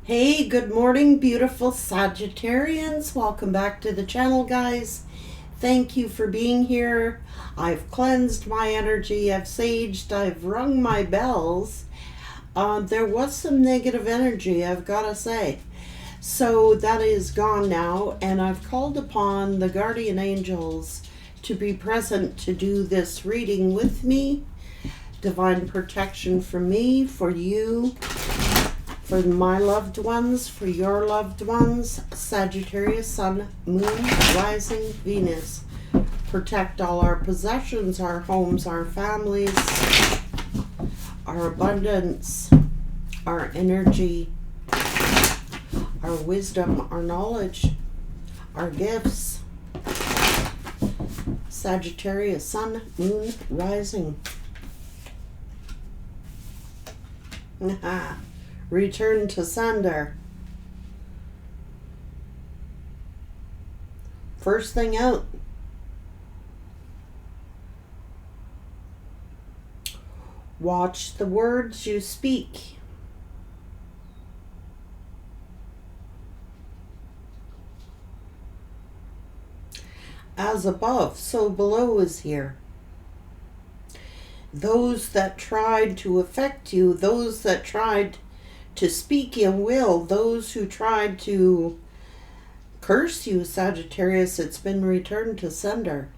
Hey, good morning, beautiful Sagittarians. Welcome back to the channel, guys. Thank you for being here. I've cleansed my energy, I've saged, I've rung my bells. There was some negative energy, I've got to say. So that is gone now, and I've called upon the guardian angels to be present to do this reading with me. Divine protection for me, for you, for my loved ones, for your loved ones. Sagittarius, Sun, Moon, Rising, Venus. Protect all our possessions, our homes, our families, our abundance, our energy, our wisdom, our knowledge, our gifts. Sagittarius, Sun, Moon, Rising. Return to sender. First thing out. Watch the words you speak. As above, so below is here. Those that tried to affect you, those that tried to speak ill will, those who tried to curse you, Sagittarius, it's been returned to sender.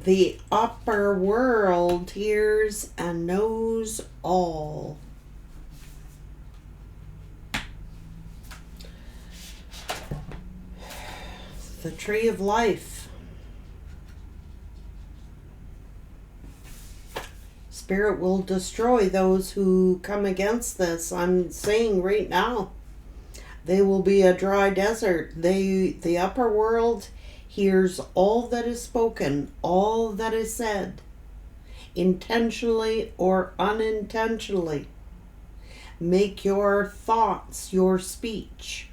The upper world hears and knows all. The tree of life. Spirit will destroy those who come against this. I'm saying right now, they will be a dry desert. The upper world hears all that is spoken, all that is said, intentionally or unintentionally. Make your thoughts your speech.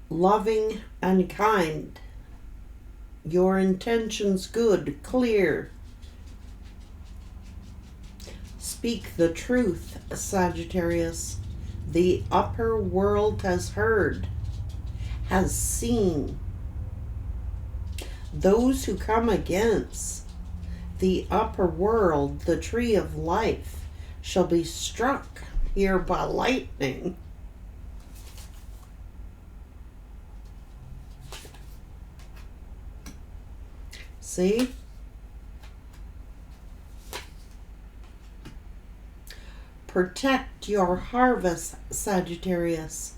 Loving and kind. Your intentions good, clear. Speak the truth, Sagittarius. The upper world has heard, has seen. Those who come against the upper world, the tree of life, shall be struck here by lightning. See? Protect your harvest, Sagittarius.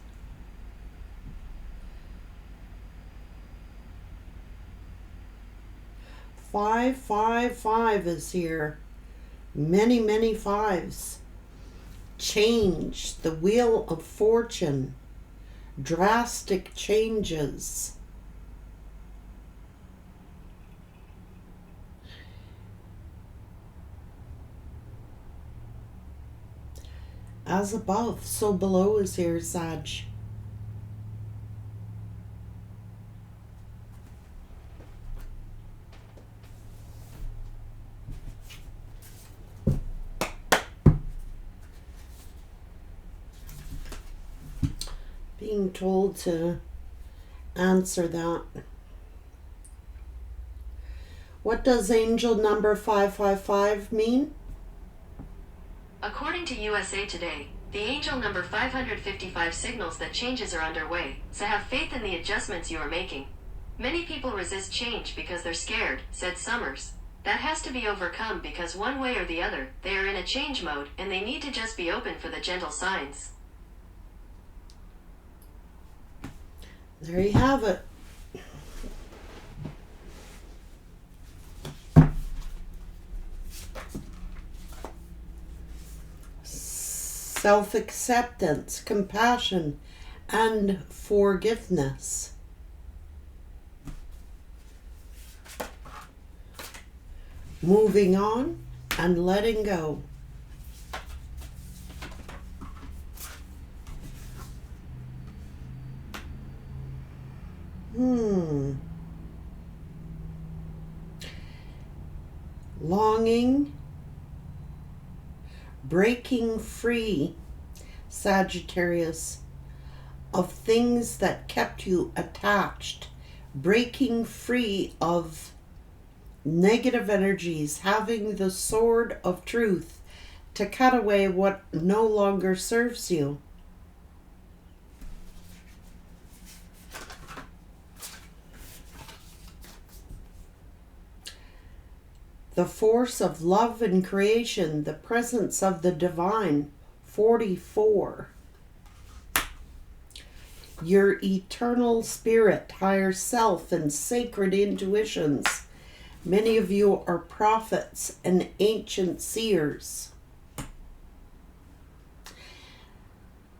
555 is here. Many, many fives. Change, the wheel of fortune. Drastic changes. As above, so below is here, Sag. Being told to answer that. What does angel number 555 mean? According to USA Today, the angel number 555 signals that changes are underway, so have faith in the adjustments you are making. Many people resist change because they're scared, said Summers. That has to be overcome because one way or the other, they are in a change mode and they need to just be open for the gentle signs. There you have it. Self-acceptance, compassion, and forgiveness. Moving on and letting go. longing, breaking free, Sagittarius, of things that kept you attached, breaking free of negative energies, having the sword of truth to cut away what no longer serves you. The force of love and creation, the presence of the divine, 44. Your eternal spirit, higher self, and sacred intuitions. Many of you are prophets and ancient seers.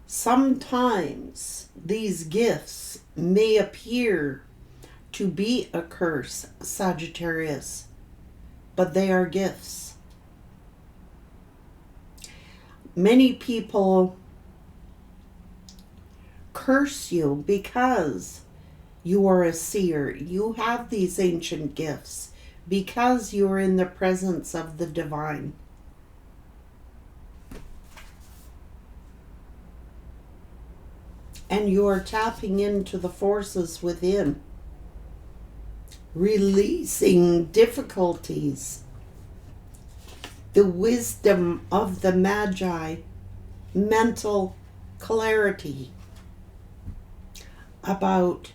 Sometimes these gifts may appear to be a curse, Sagittarius, but they are gifts. Many people curse you because you are a seer. You have these ancient gifts because you are in the presence of the divine. And you are tapping into the forces within, releasing difficulties, the wisdom of the Magi, mental clarity about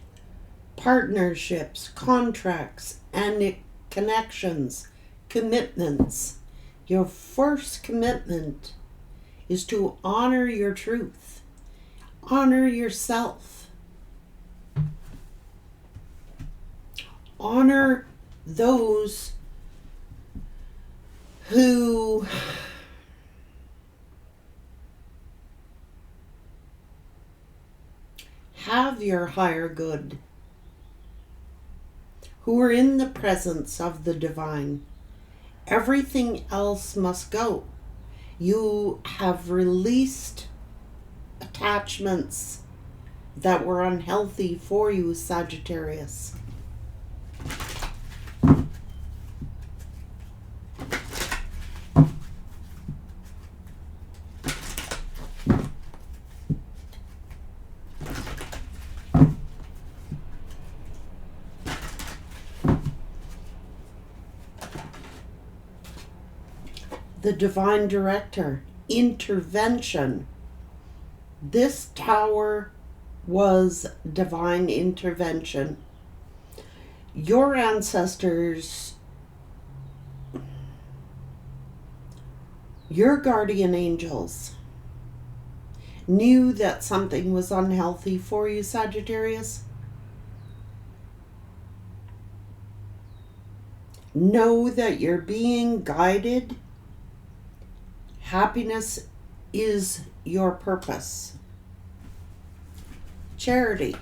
partnerships, contracts, and connections, commitments. Your first commitment is to honor your truth, honor yourself, honor those who have your higher good, who are in the presence of the divine. Everything else must go. You have released attachments that were unhealthy for you, Sagittarius. The divine director, intervention. This tower was divine intervention. Your ancestors, your guardian angels, knew that something was unhealthy for you, Sagittarius. Know that you're being guided. Happiness is your purpose. Charity,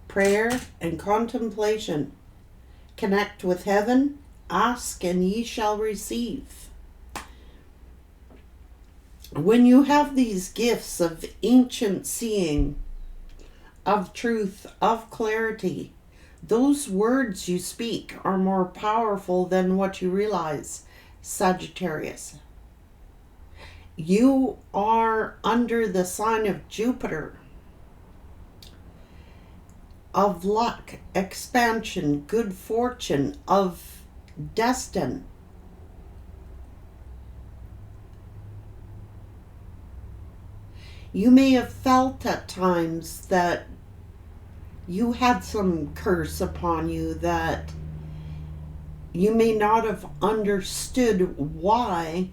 prayer, and contemplation. Connect with heaven. Ask and ye shall receive. When you have these gifts of ancient seeing, of truth, of clarity, those words you speak are more powerful than what you realize, Sagittarius. You are under the sign of Jupiter, of luck, expansion, good fortune, of destiny. You may have felt at times that you had some curse upon you, that you may not have understood why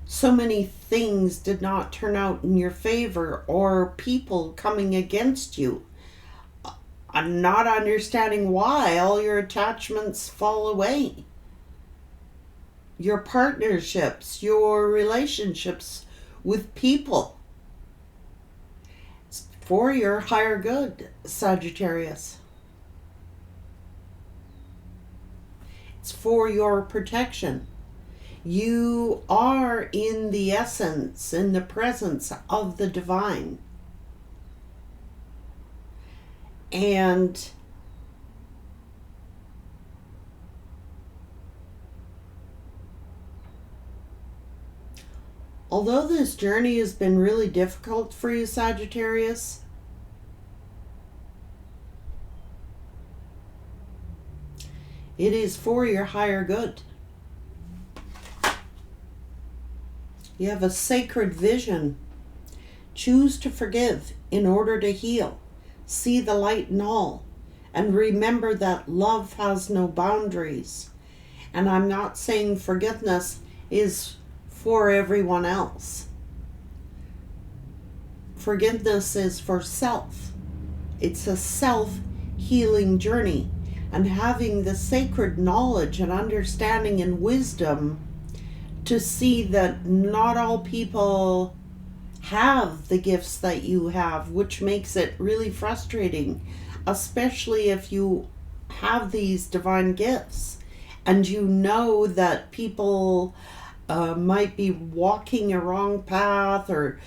so many things did not turn out in your favor, or people coming against you. Not understanding why all your attachments fall away. Your partnerships, your relationships with people. It's for your higher good, Sagittarius. It's for your protection. You are in the essence, in the presence of the divine. And Although this journey has been really difficult for you, Sagittarius, it is for your higher good. You have a sacred vision. Choose to forgive in order to heal. See the light in all. And remember that love has no boundaries. And I'm not saying forgiveness is for everyone else. Forgiveness is for self. It's a self-healing journey. And having the sacred knowledge and understanding and wisdom to see that not all people have the gifts that you have, which makes it really frustrating, especially if you have these divine gifts and you know that people might be walking a wrong path, or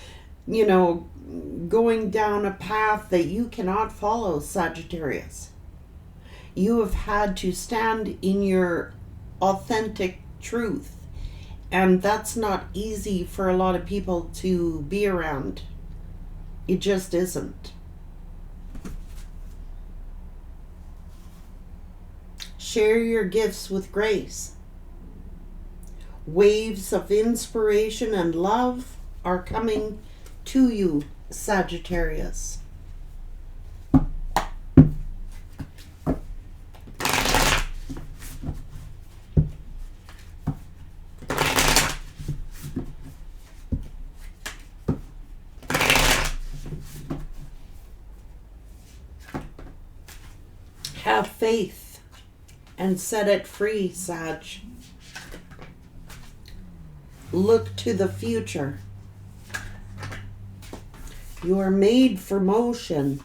going down a path that you cannot follow, Sagittarius. You have had to stand in your authentic truth, and that's not easy for a lot of people to be around. It just isn't. Share your gifts with grace. Waves of inspiration and love are coming to you, Sagittarius. Have faith and set it free, Sag. Look to the future. You are made for motion.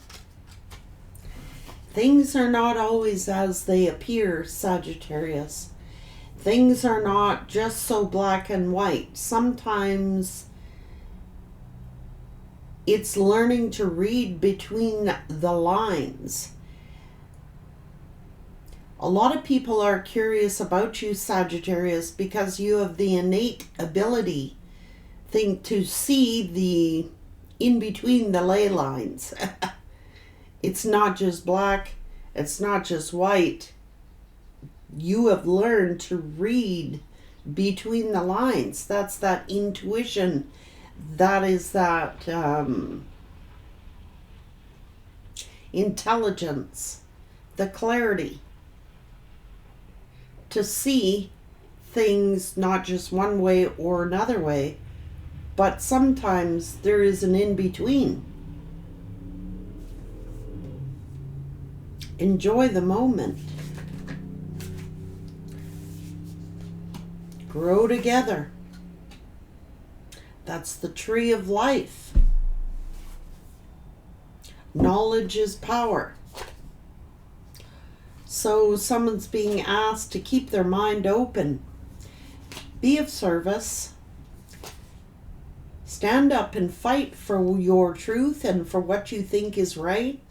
Things are not always as they appear, Sagittarius. Things are not just so black and white. Sometimes it's learning to read between the lines. A lot of people are curious about you, Sagittarius, because you have the innate ability to see the in between the ley lines. It's not just black, it's not just white. You have learned to read between the lines. That's that intuition. That is that intelligence, the clarity to see things not just one way or another way, but sometimes there is an in-between. Enjoy the moment. Grow together. That's the tree of life. Knowledge is power. So someone's being asked to keep their mind open. Be of service. Stand up and fight for your truth and for what you think is right,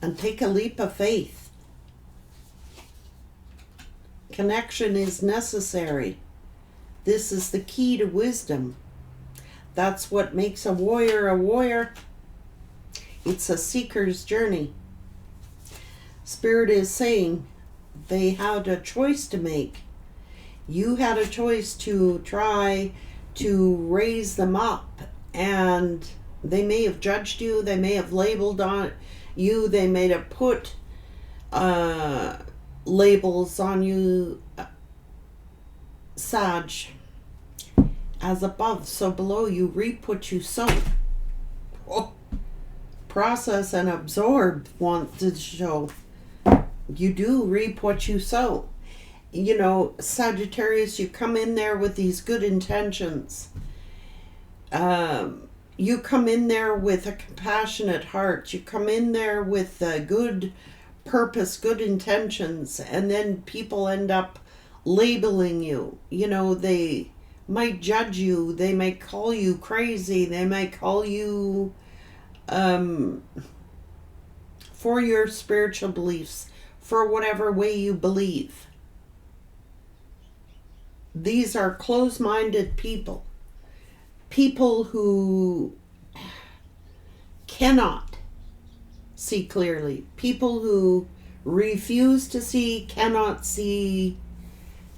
and take a leap of faith. Connection is necessary. This is the key to wisdom. That's what makes a warrior a warrior. It's a seeker's journey. Spirit is saying they had a choice to make. You had a choice to try to raise them up, and they may have judged you, they may have labeled on you, they may have put labels on you. Sag, as above, so below. You reap what you sow. Oh. Process and absorb wants to show. You do reap what you sow. Sagittarius, you come in there with these good intentions. You come in there with a compassionate heart. You come in there with a good purpose, good intentions, and then people end up labeling you. They might judge you. They might call you crazy. They might call you for your spiritual beliefs, for whatever way you believe. These are closed-minded people. people who cannot see clearly, people who refuse to see, cannot see,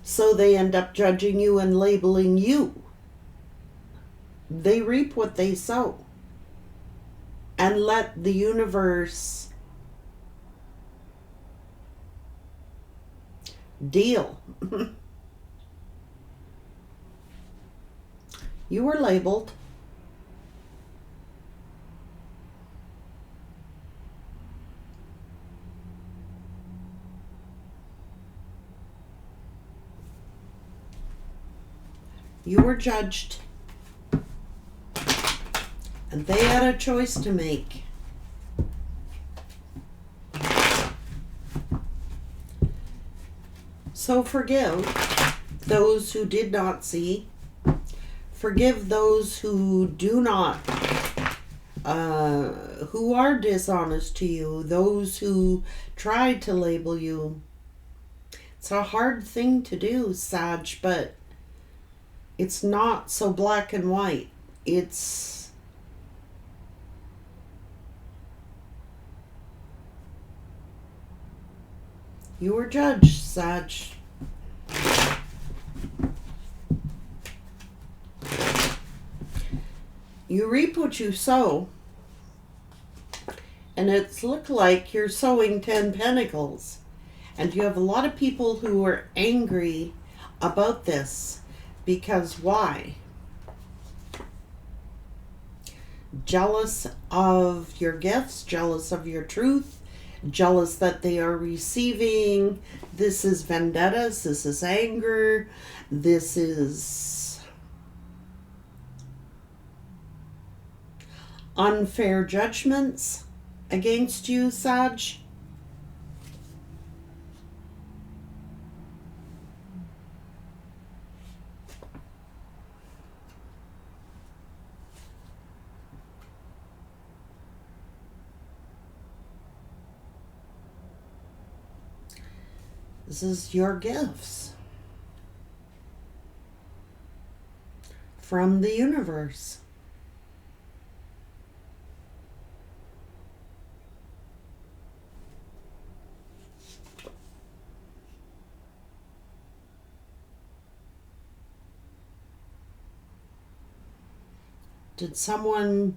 so they end up judging you and labeling you. They reap what they sow. And let the universe deal. You were labeled. You were judged. And they had a choice to make. So forgive those who did not see. Forgive those who do not, who are dishonest to you, those who tried to label you. It's a hard thing to do, Sag, but it's not so black and white. It's you were judged, Sag. You reap what you sow. And it's looked like you're sowing 10 pentacles. And you have a lot of people who are angry about this. Because why? Jealous of your gifts, jealous of your truth, jealous that they are receiving. This is vendettas, this is anger, this is unfair judgments against you, Sag. This is your gifts from the universe. Did someone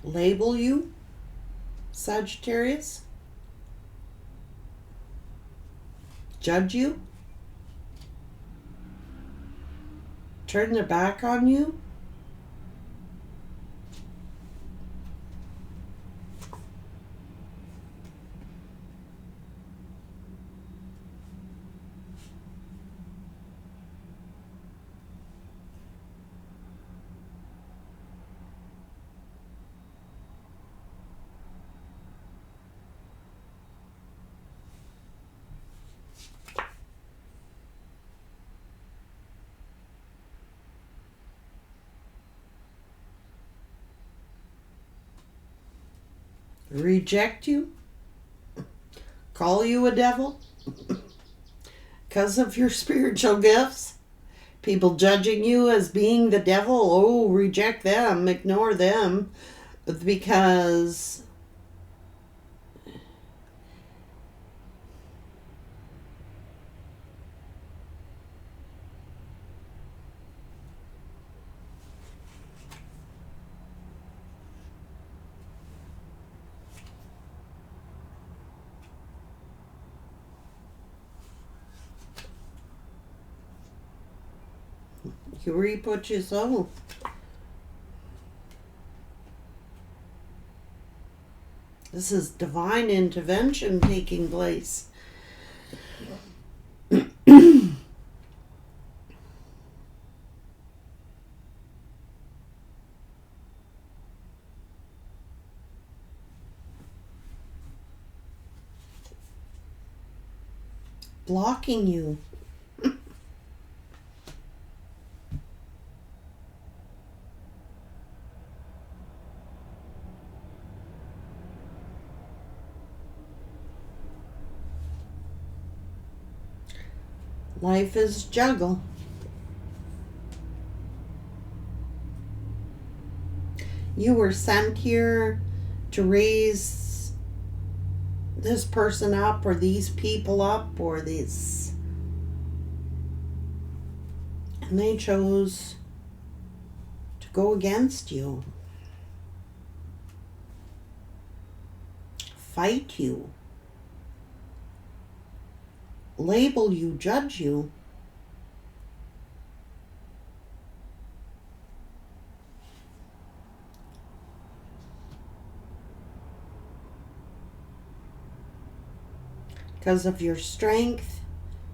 label you, Sagittarius? Judge you? Turn their back on you? Reject you? Call you a devil? Because of your spiritual gifts? People judging you as being the devil? Oh, reject them, ignore them, because you reap what you sow. This is divine intervention taking place. Blocking you. Life is juggle. You were sent here to raise this person up or these people up or these, and they chose to go against you, fight you, label you, judge you. Because of your strength,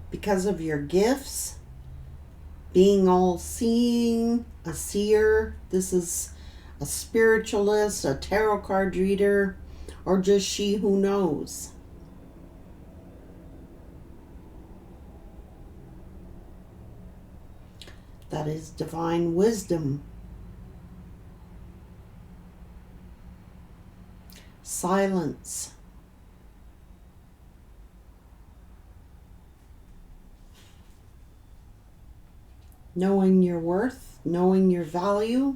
because of your gifts, being all seeing, a seer. This is a spiritualist, a tarot card reader, or just she who knows. That is divine wisdom. Silence. Knowing your worth, knowing your value.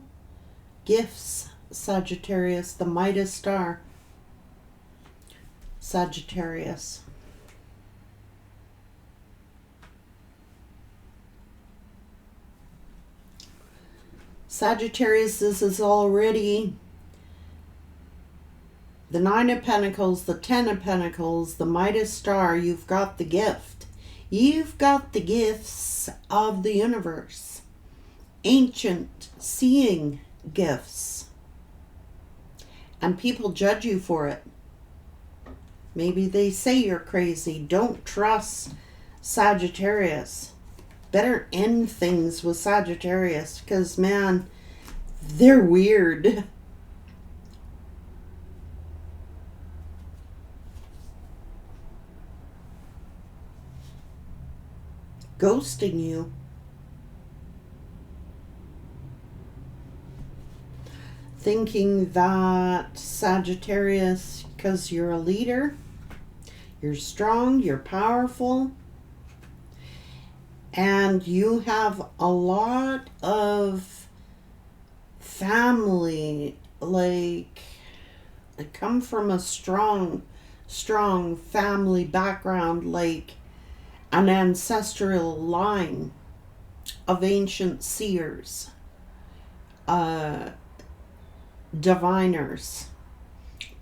Gifts, Sagittarius, the Midas star. Sagittarius. Sagittarius, this is already the Nine of Pentacles, the Ten of Pentacles, the Midas star. You've got the gift. You've got the gifts of the universe. Ancient seeing gifts. And people judge you for it. Maybe they say you're crazy. Don't trust Sagittarius. Better end things with Sagittarius because, man, they're weird. Ghosting you. Thinking that Sagittarius, because you're a leader, you're strong, you're powerful, and you have a lot of family, like, I come from a strong family background, like an ancestral line of ancient seers, diviners,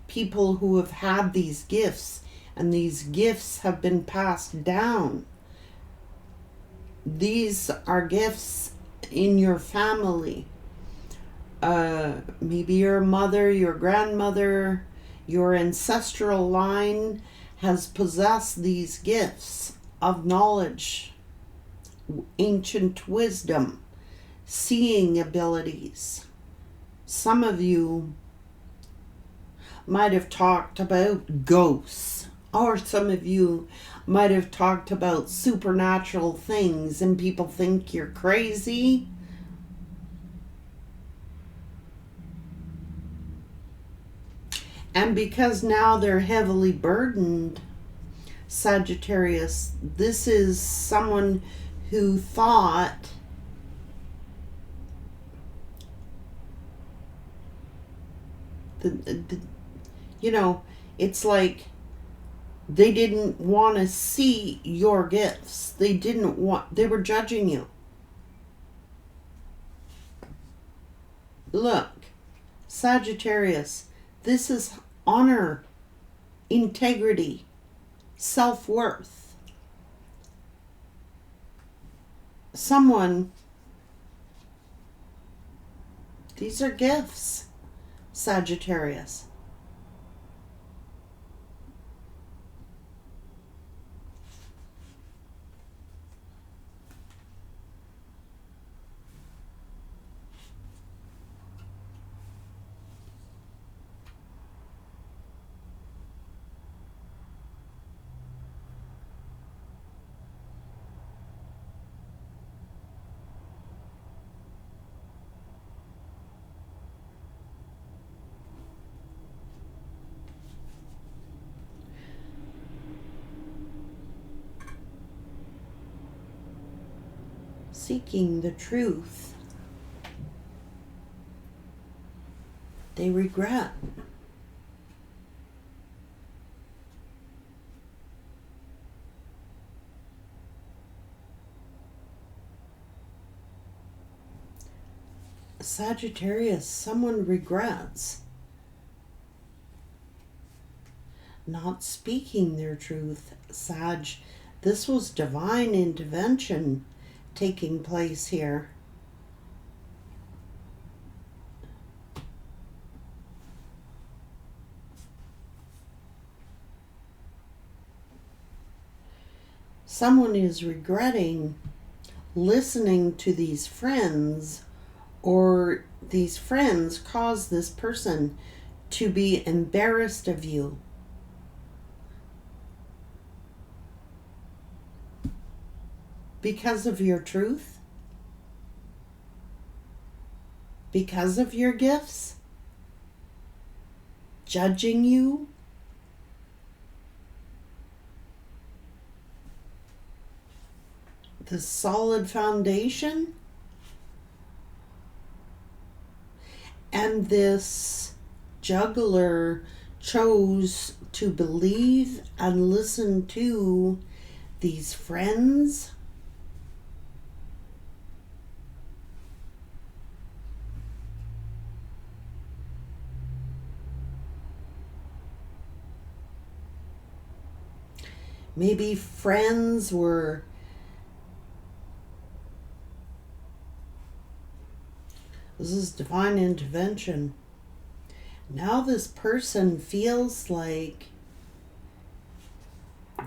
people who have had these gifts, and these gifts have been passed down. These are gifts in your family. Maybe your mother, your grandmother, your ancestral line has possessed these gifts of knowledge, ancient wisdom, seeing abilities. Some of you might have talked about ghosts, or some of you might have talked about supernatural things, and people think you're crazy. And because now they're heavily burdened, Sagittarius, this is someone who thought it's like they didn't want to see your gifts. They were judging you. Look, Sagittarius, this is honor, integrity, self-worth. These are gifts, Sagittarius. seeking the truth. They regret. Sagittarius, someone regrets not speaking their truth. Sag, this was divine intervention taking place here. Someone is regretting listening to these friends, or these friends cause this person to be embarrassed of you. Because of your truth? Because of your gifts? Judging you? The solid foundation? And this juggler chose to believe and listen to these friends. Maybe friends were this is divine intervention. Now this person feels like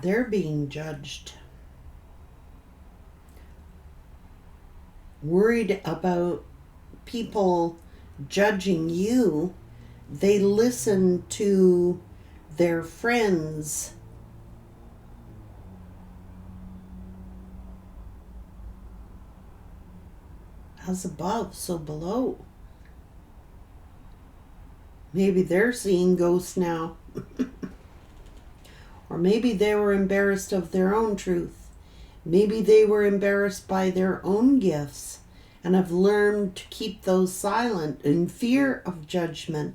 they're being judged. Worried about people judging you, they listen to their friends. As above, so below. Maybe they're seeing ghosts now. Or maybe they were embarrassed of their own truth. Maybe they were embarrassed by their own gifts and have learned to keep those silent in fear of judgment.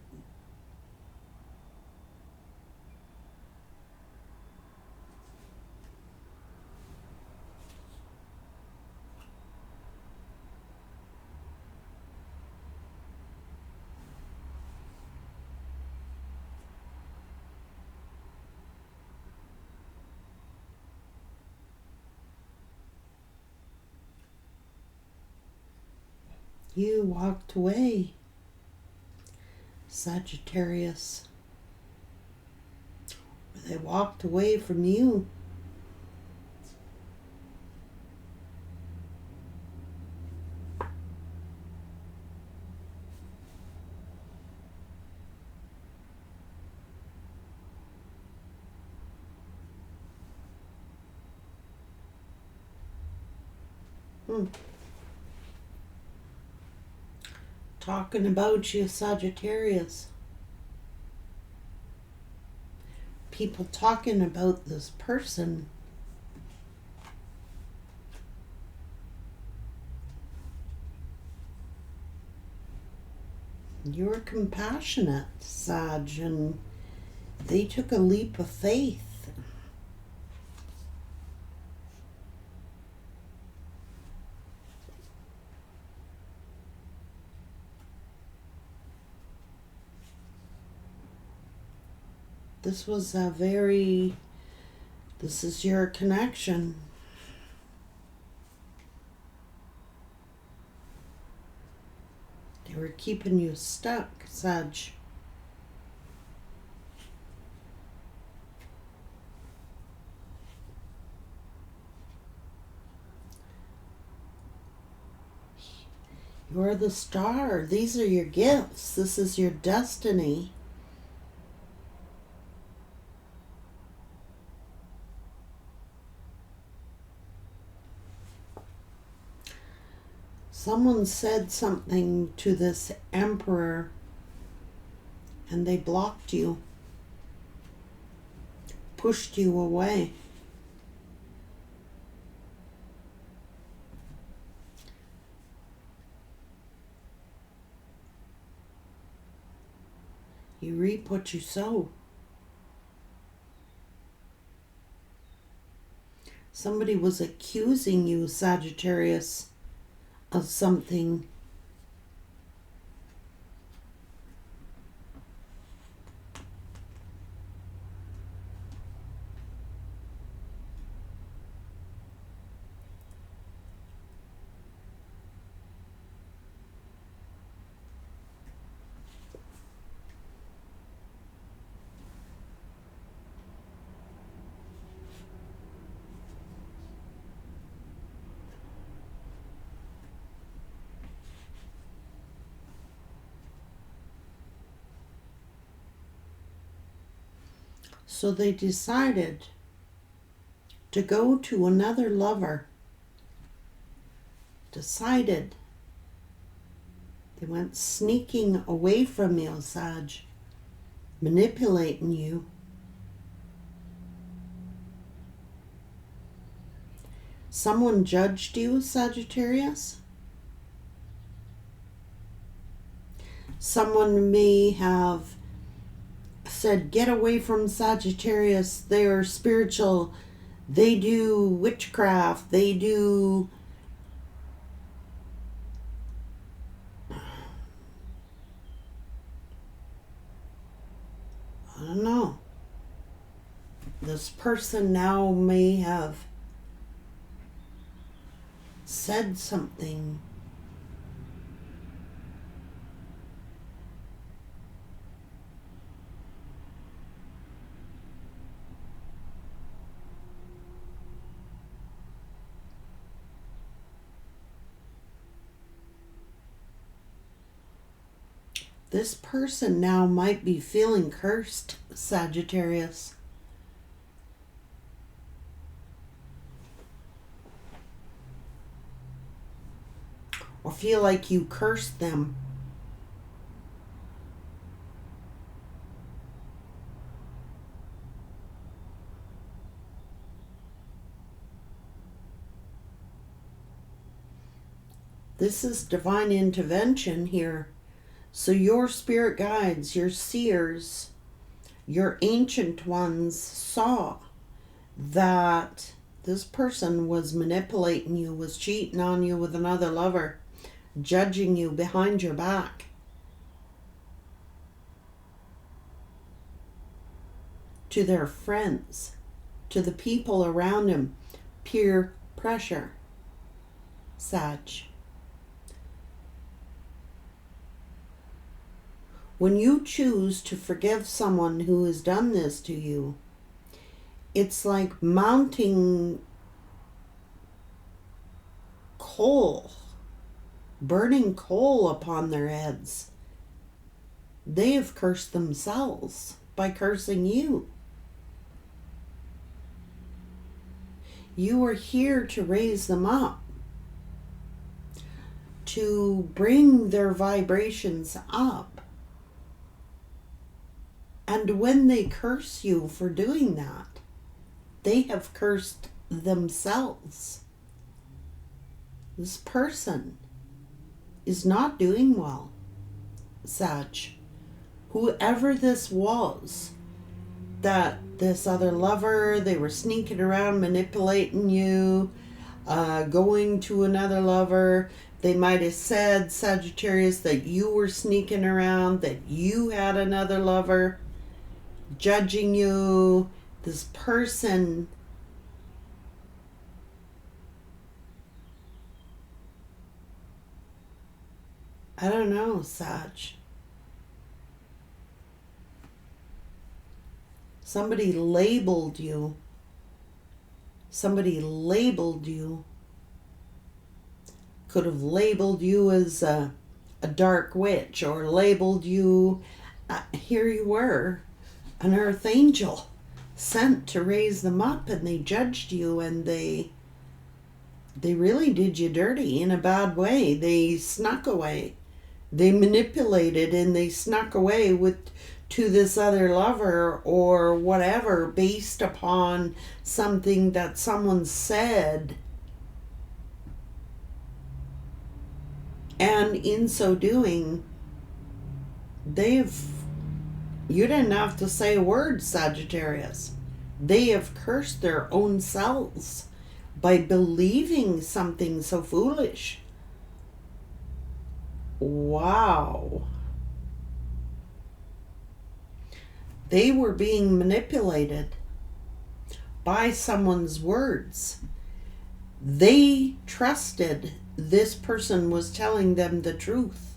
You walked away, Sagittarius. They walked away from you. Talking about you, Sagittarius. People talking about this person. You're compassionate, Sag, and they took a leap of faith. This was this is your connection. They were keeping you stuck, Sag. You're the star. These are your gifts. This is your destiny. Someone said something to this emperor and they blocked you, pushed you away. You reap what you sow. Somebody was accusing you, Sagittarius, of something. So they decided to go to another lover. Decided. They went sneaking away from you, Sag. Manipulating you. Someone judged you, Sagittarius. Someone may have said, get away from Sagittarius. They're spiritual. They do witchcraft. They do... I don't know. This person now may have said something. This person now might be feeling cursed, Sagittarius. Or feel like you cursed them. This is divine intervention here. So your spirit guides, your seers, your ancient ones saw that this person was manipulating you, was cheating on you with another lover, judging you behind your back. To their friends, to the people around him, peer pressure. Sag. When you choose to forgive someone who has done this to you, it's like mounting coal, burning coal upon their heads. They have cursed themselves by cursing you. You are here to raise them up, to bring their vibrations up. And when they curse you for doing that, they have cursed themselves. This person is not doing well, Sag. Whoever this was, that this other lover, they were sneaking around manipulating you, going to another lover. They might have said, Sagittarius, that you were sneaking around, that you had another lover, judging you. This person I don't know, Sag. Somebody labeled you. Somebody labeled you. Could have labeled you as a dark witch, or labeled you, here you were, an earth angel sent to raise them up, and they judged you, and they really did you dirty in a bad way. They snuck away. They manipulated and they snuck away to this other lover or whatever, based upon something that someone said. And in so doing, they've You didn't have to say a word, Sagittarius. They have cursed their own selves by believing something so foolish. Wow. They were being manipulated by someone's words. They trusted this person was telling them the truth.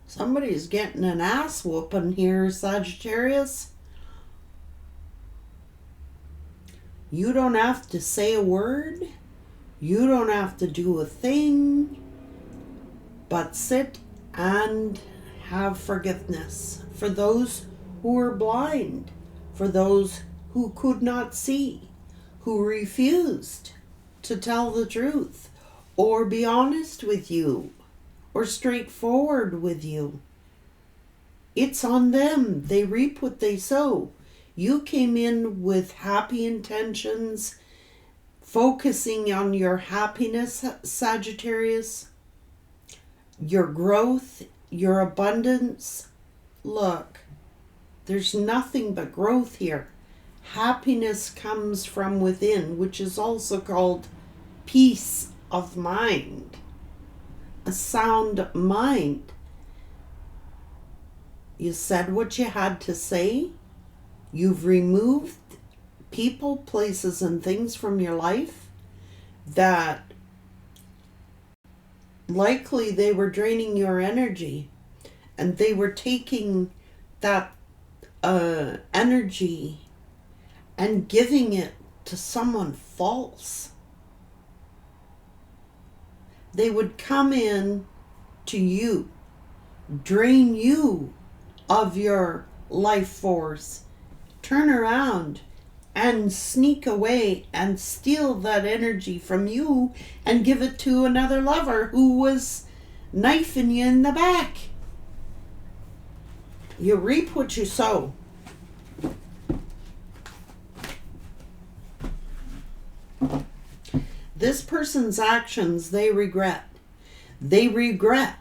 Somebody's getting an ass whooping here, Sagittarius. You don't have to say a word. You don't have to do a thing. But sit and have forgiveness for those who were blind, for those who could not see, who refused to tell the truth or be honest with you or straightforward with you. It's on them. They reap what they sow. You came in with happy intentions, focusing on your happiness, Sagittarius, your growth, your abundance. Look, there's nothing but growth here. Happiness comes from within, which is also called peace of mind, a sound mind. You said what you had to say. You've removed people, places, and things from your life that likely they were draining your energy, and they were taking that energy and giving it to someone false. They would come in to you, drain you of your life force, turn around and sneak away and steal that energy from you and give it to another lover who was knifing you in the back. You reap what you sow. This person's actions, they regret. They regret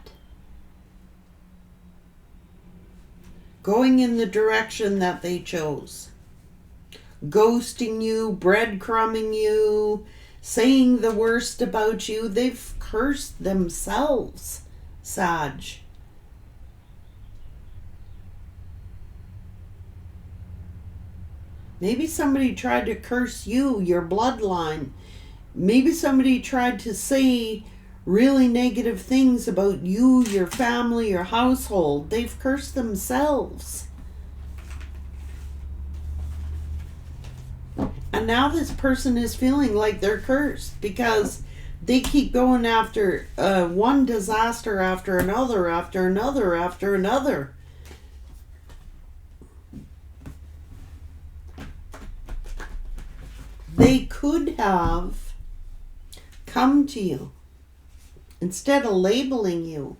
going in the direction that they chose. Ghosting you, breadcrumbing you, saying the worst about you. They've cursed themselves, Sag. Maybe somebody tried to curse you, your bloodline. Maybe somebody tried to say really negative things about you, your family, your household. They've cursed themselves. And now this person is feeling like they're cursed because they keep going after one disaster after another, after another, after another. They could have come to you instead of labeling you.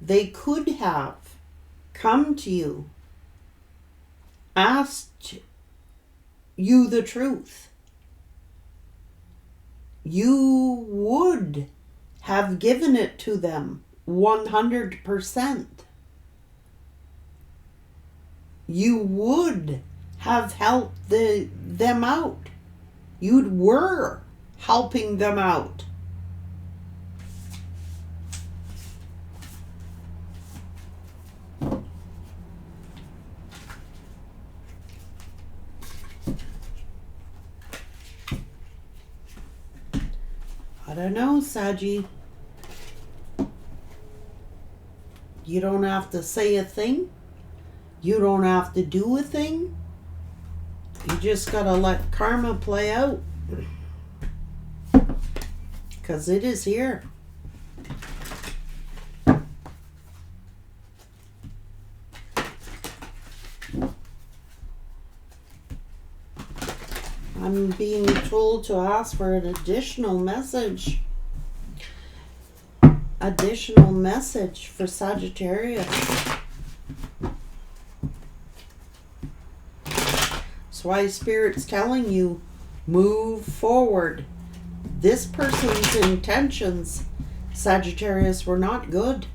They could have come to you, asked you the truth. You would have given it to them 100%. You would have helped them out. You were helping them out. I don't know, Saggy. You don't have to say a thing. You don't have to do a thing. You just gotta let karma play out. Because it is here. I'm being told to ask for an additional message. additional message for Sagittarius. That's why Spirit's telling you, move forward. This person's intentions, Sagittarius, were not good.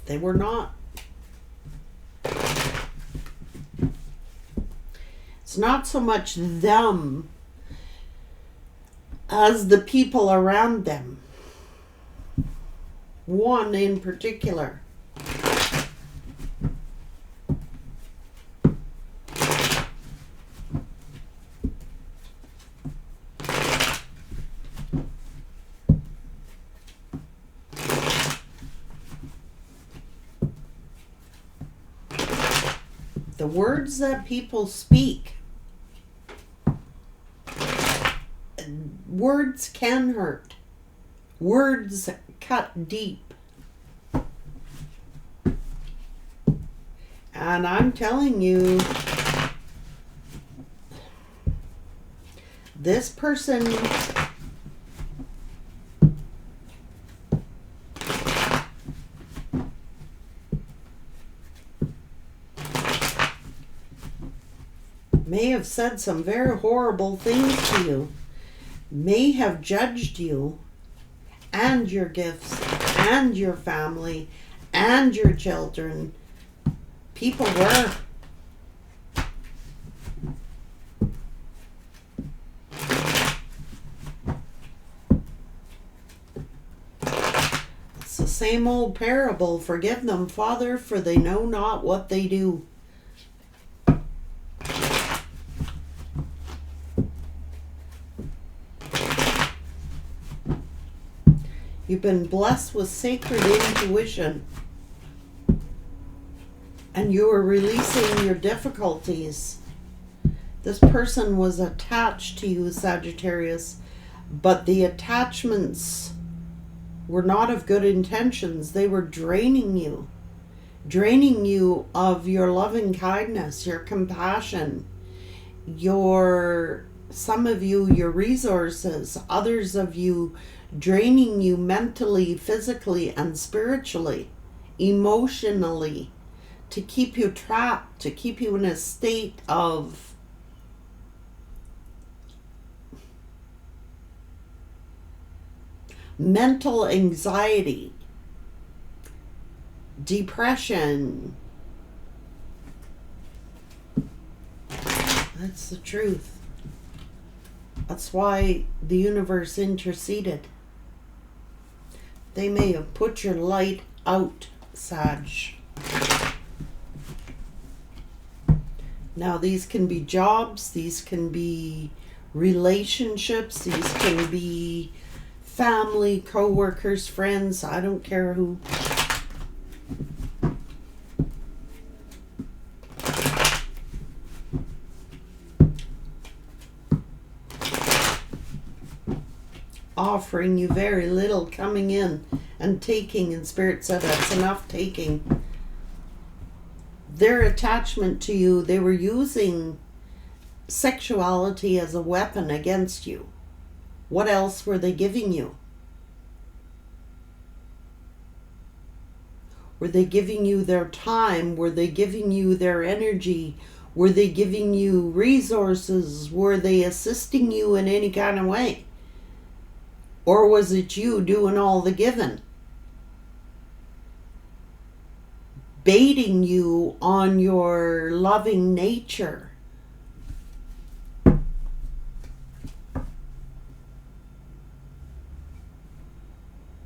They were not. It's not so much them as the people around them. One in particular. The words that people speak, words can hurt. Words cut deep. And I'm telling you, this person may have said some very horrible things to you, may have judged you and your gifts and your family and your children. People were. It's the same old parable. Forgive them, Father, for they know not what they do. You've been blessed with sacred intuition, and you are releasing your difficulties. This person was attached to you, Sagittarius, but the attachments were not of good intentions. They were draining you of your loving kindness, your compassion, some of you, your resources, others of you, draining you mentally, physically, and spiritually, emotionally, to keep you trapped, to keep you in a state of mental anxiety, depression. That's the truth. That's why the universe interceded. They may have put your light out, Sag. Now, these can be jobs, these can be relationships, these can be family, co-workers, friends, I don't care who. Offering you very little, coming in and taking, and Spirit said that's enough taking. Their attachment to you, they were using sexuality as a weapon against you. What else were they giving you? Were they giving you their time? Were they giving you their energy? Were they giving you resources? Were they assisting you in any kind of way? Or was it you doing all the giving? Baiting you on your loving nature.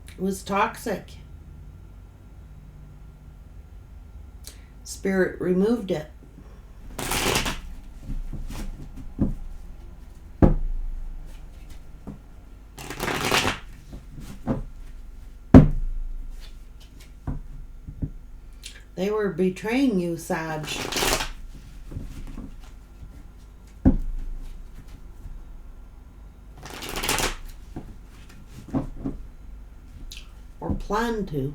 It was toxic. Spirit removed it. They were betraying you, Sag. Or planned to.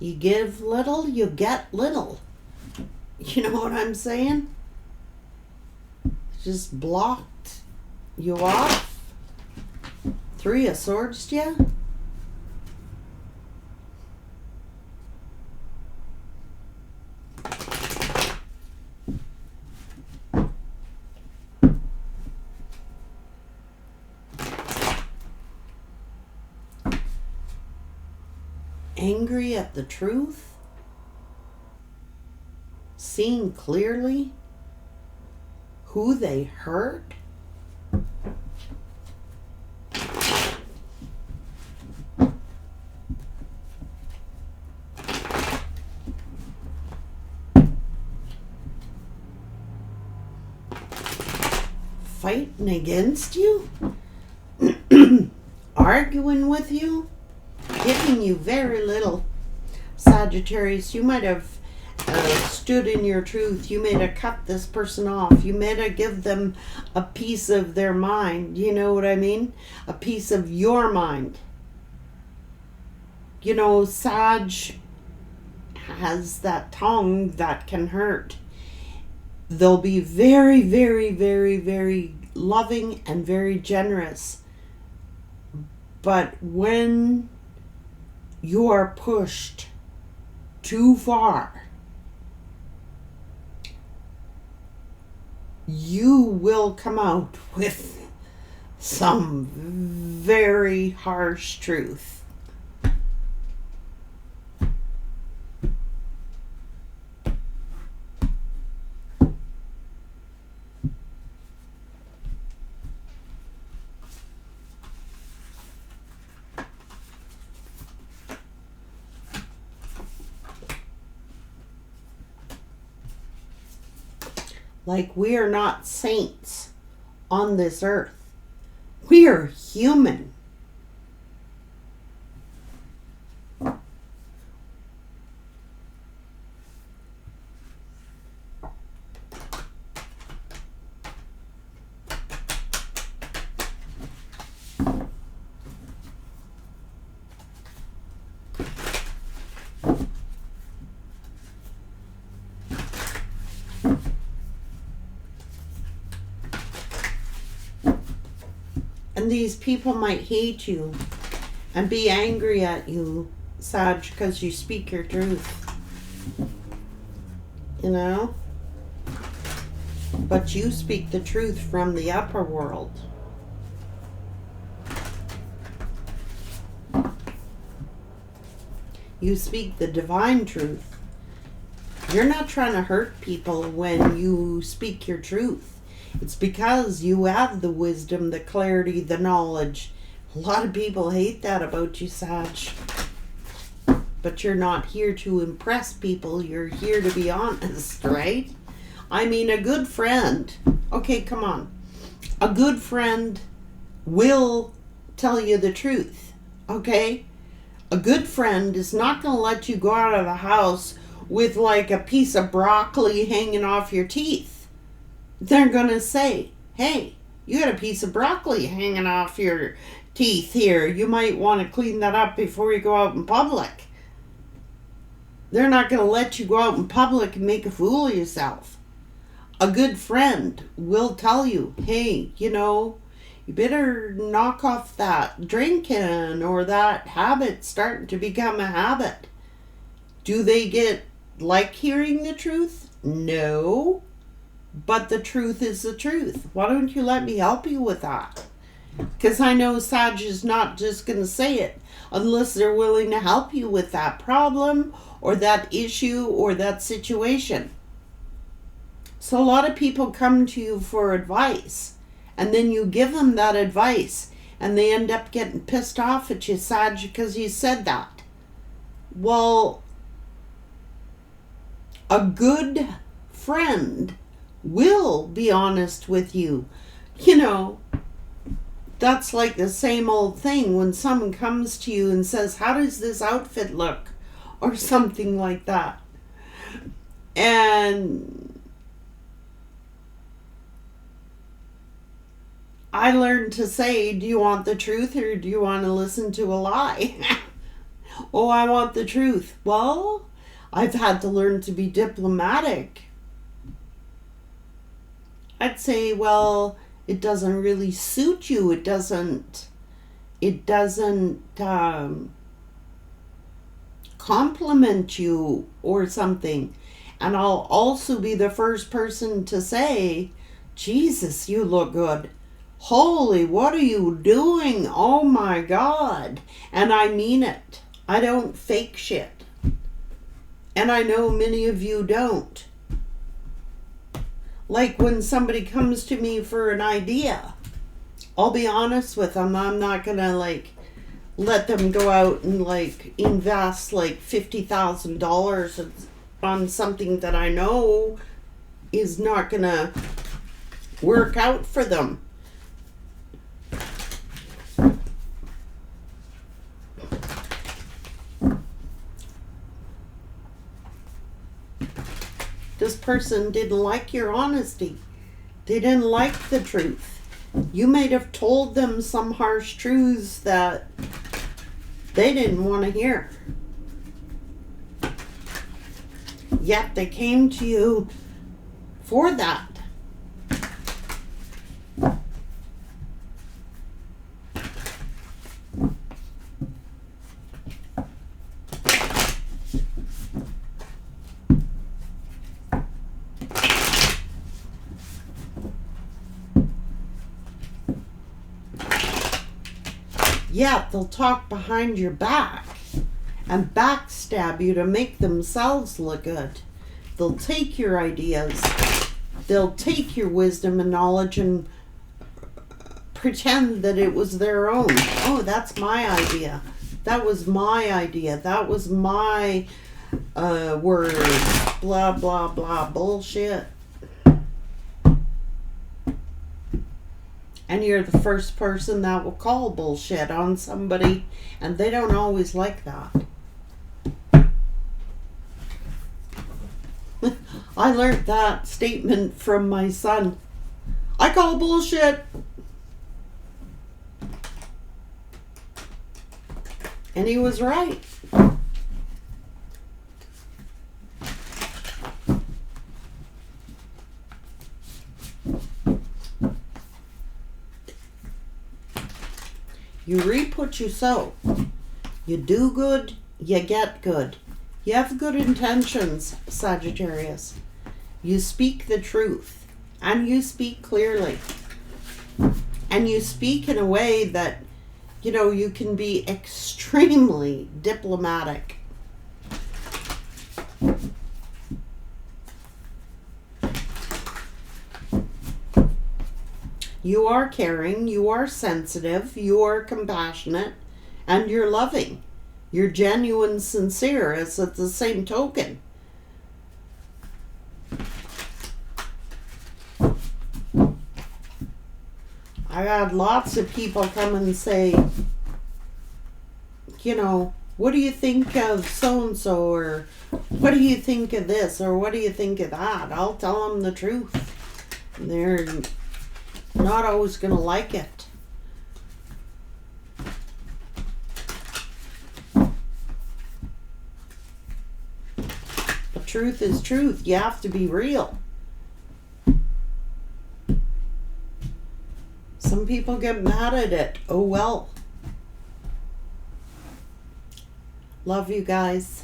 You give little, you get little. You know what I'm saying? Just blocked you off. 3 of Swords, yeah? Angry at the truth? Seeing clearly who they hurt? Fighting against you? Arguing with you? Giving you very little. Sagittarius, you might have stood in your truth. You may have cut this person off. You may have give them a piece of their mind. You know what I mean? A piece of your mind. You know, Sag has that tongue that can hurt. They'll be very, very, very, very loving and very generous. But when you are pushed too far, you will come out with some very harsh truth. Like, we are not saints on this earth. We are human. And these people might hate you and be angry at you, Sag, because you speak your truth. You know? But you speak the truth from the upper world. You speak the divine truth. You're not trying to hurt people when you speak your truth. It's because you have the wisdom, the clarity, the knowledge. A lot of people hate that about you, Sag. But you're not here to impress people. You're here to be honest, right? I mean, a good friend. Okay, come on. A good friend will tell you the truth, okay? A good friend is not going to let you go out of the house with like a piece of broccoli hanging off your teeth. They're going to say, hey, you got a piece of broccoli hanging off your teeth here. You might want to clean that up before you go out in public. They're not going to let you go out in public and make a fool of yourself. A good friend will tell you, hey, you know, you better knock off that drinking or that habit starting to become a habit. Do they like hearing the truth? No. But the truth is the truth. Why don't you let me help you with that? Because I know Sag is not just going to say it unless they're willing to help you with that problem or that issue or that situation. So a lot of people come to you for advice, and then you give them that advice, and they end up getting pissed off at you, Sag, because you said that. Well, a good friend will be honest with you. You know, that's like the same old thing when someone comes to you and says, how does this outfit look? Or something like that. And I learned to say, do you want the truth or do you want to listen to a lie? Oh, I want the truth. Well, I've had to learn to be diplomatic. I'd say, well, it doesn't really suit you. It doesn't compliment you or something. And I'll also be the first person to say, Jesus, you look good. Holy, what are you doing? Oh my God. And I mean it. I don't fake shit. And I know many of you don't. Like when somebody comes to me for an idea, I'll be honest with them. I'm not going to let them go out and invest $50,000 on something that I know is not going to work out for them. This person didn't like your honesty. They didn't like the truth. You might have told them some harsh truths that they didn't want to hear. Yet they came to you for that. Yeah, they'll talk behind your back and backstab you to make themselves look good. They'll take your ideas. They'll take your wisdom and knowledge and pretend that it was their own. Oh, that's my idea. That was my idea. That was my word. Blah, blah, blah. Bullshit. And you're the first person that will call bullshit on somebody, and they don't always like that. I learned that statement from my son. I call bullshit. And he was right. You reap what you sow. You do good, you get good. You have good intentions, Sagittarius. You speak the truth, and you speak clearly. And you speak in a way that, you can be extremely diplomatic. You are caring, you are sensitive, you are compassionate, and you're loving. You're genuine, sincere, as at the same token. I had lots of people come and say, what do you think of so-and-so, or what do you think of this, or what do you think of that? I'll tell them the truth. They're not always going to like it. But truth is truth. You have to be real. Some people get mad at it. Oh well. Love you guys.